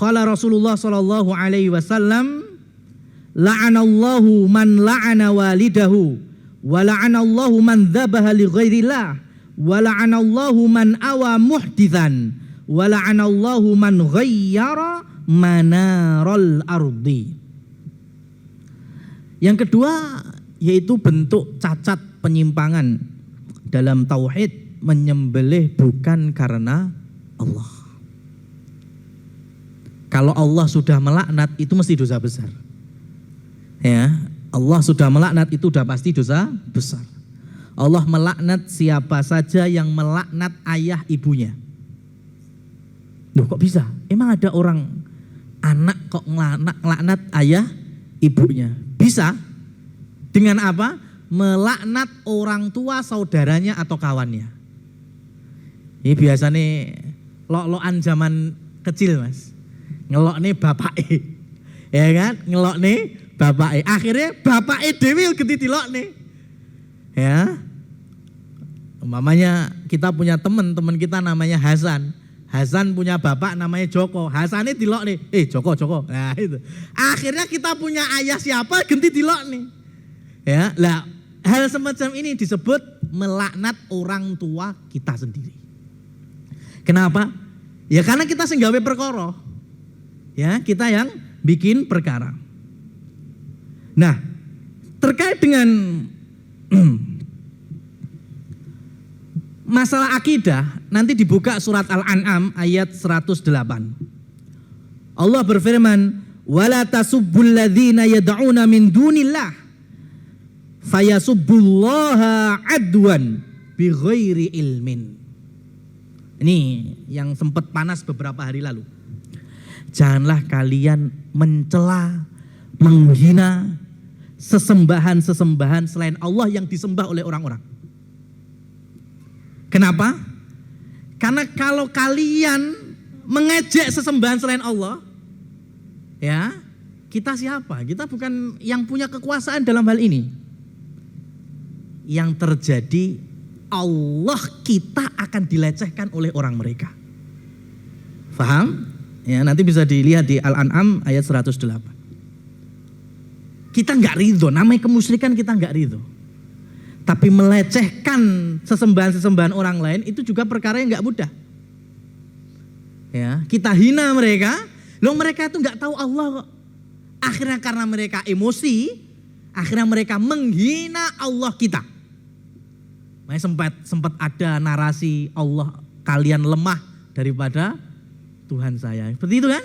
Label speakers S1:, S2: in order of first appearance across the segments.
S1: Qala Rasulullah sallallahu alaihi wasallam, la'anallahu man la'ana walidahu wa la'anallahu man dzabaha li ghairillah wa la'anallahu man awa muhditsan wa la'anallahu man ghayyara manaral ardi. Yang kedua yaitu bentuk cacat penyimpangan dalam tauhid, menyembelih bukan karena Allah. Kalau Allah sudah melaknat itu mesti dosa besar. Ya, Allah sudah melaknat itu sudah pasti dosa besar. Allah melaknat siapa saja yang melaknat ayah ibunya. Loh kok bisa? Emang ada orang anak kok melaknat ayah ibunya? Bisa. Dengan apa? Melaknat orang tua saudaranya atau kawannya. Ini biasanya lok-lokan zaman kecil mas. Ngelok nih bapake. Ya kan? Ngelok nih bapake. Akhirnya bapake dewi gede dilok nih. Ya. Umpamanya kita punya teman kita namanya Hasan. Hasan punya bapak namanya Joko. Hasan ini dilok nih. Joko. Nah itu. Akhirnya kita punya ayah siapa ganti dilok nih. Ya, lah hal semacam ini disebut melaknat orang tua kita sendiri. Kenapa? Ya karena kita sing gawe perkara. Ya, kita yang bikin perkara. Nah, terkait dengan masalah akidah, nanti dibuka surat Al-An'am ayat 108. Allah berfirman, "Wala tasubbul ladzina yad'una min dunillah fayasubbullaha adwan bighairi ilmin." Ini yang sempat panas beberapa hari lalu. Janganlah kalian mencela, menghina sesembahan-sesembahan selain Allah yang disembah oleh orang-orang. Kenapa? Karena kalau kalian mengejek sesembahan selain Allah, ya, kita siapa? Kita bukan yang punya kekuasaan dalam hal ini. Yang terjadi, Allah kita akan dilecehkan oleh orang mereka. Faham? Ya, nanti bisa dilihat di Al-An'am ayat 108. Kita enggak ridho, namanya kemusyrikan kita enggak ridho. Tapi melecehkan sesembahan-sesembahan orang lain itu juga perkara yang enggak mudah. Ya, kita hina mereka, loh mereka itu enggak tahu Allah kok. Akhirnya karena mereka emosi, akhirnya mereka menghina Allah kita. Makanya sempat ada narasi Allah kalian lemah daripada Tuhan saya. Seperti itu kan?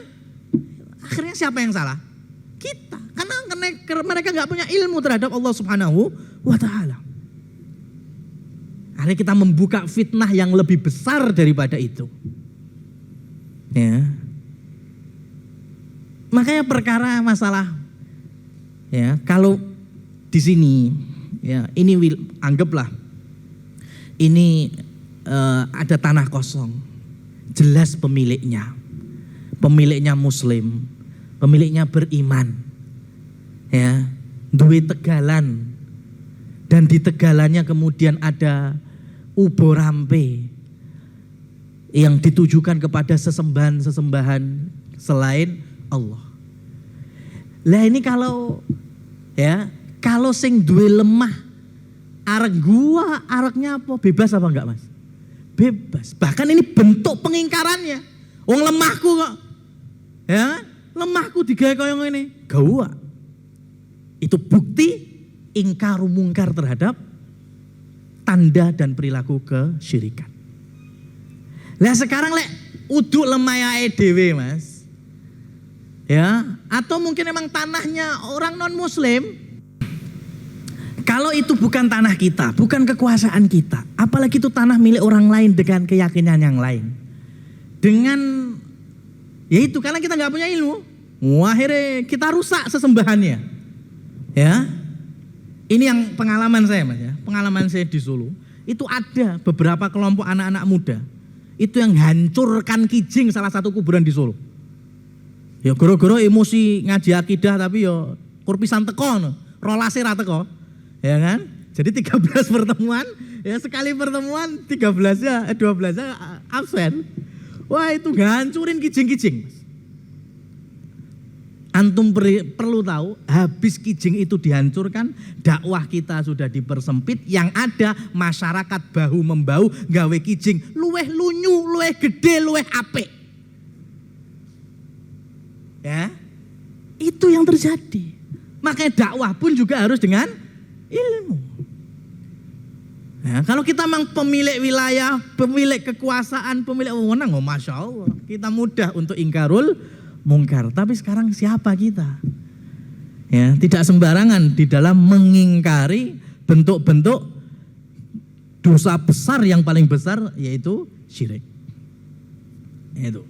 S1: Akhirnya siapa yang salah? Kita. Karena mereka nggak punya ilmu terhadap Allah Subhanahu wa Ta'ala. Akhirnya kita membuka fitnah yang lebih besar daripada itu. Ya. Makanya perkara masalah, ya, kalau di sini, ya, ini anggaplah ini ada tanah kosong, jelas pemiliknya muslim, pemiliknya beriman, ya, duwe tegalan, dan di tegalannya kemudian ada ubo rampe yang ditujukan kepada sesembahan selain Allah. Lah ini kalau sing duwe lemah, arek gua, areknya apa? Bebas apa enggak mas? Bebas. Bahkan ini bentuk pengingkarannya. Wong lemahku kok. Ya, lemahku digawe kaya ngene. Gua. Itu bukti ingkar mungkar terhadap tanda dan perilaku kesyirikan. Lah sekarang uduk lemah ae dhewe mas. Ya, atau mungkin emang tanahnya orang non muslim. Kalau itu bukan tanah kita, bukan kekuasaan kita, apalagi itu tanah milik orang lain dengan keyakinan yang lain. Dengan, ya itu karena kita nggak punya ilmu, akhirnya kita rusak sesembahannya. Ya, ini yang pengalaman saya mas ya, pengalaman saya di Solo. Itu ada beberapa kelompok anak-anak muda, itu yang hancurkan kijing salah satu kuburan di Solo. Ya goro-goro emosi ngaji akidah tapi ya kurpisan teko, rolase ra teko. Ya kan? Jadi 13 pertemuan, ya sekali pertemuan 12-nya absen. Wah itu ngancurin kijing-kijing. Antum perlu tahu, habis Kijing itu dihancurkan, dakwah kita sudah dipersempit, yang ada masyarakat bahu membahu gawe Kijing luweh lunyu, luweh gede, luweh apik. Ya, itu yang terjadi. Makanya dakwah pun juga harus dengan ilmu. Ya, kalau kita memang pemilik wilayah, pemilik kekuasaan, pemilik wewenang, oh masya Allah, kita mudah untuk ingkarul mungkar. Tapi sekarang siapa kita? Ya, tidak sembarangan di dalam mengingkari bentuk-bentuk dosa besar yang paling besar, yaitu syirik. Itu.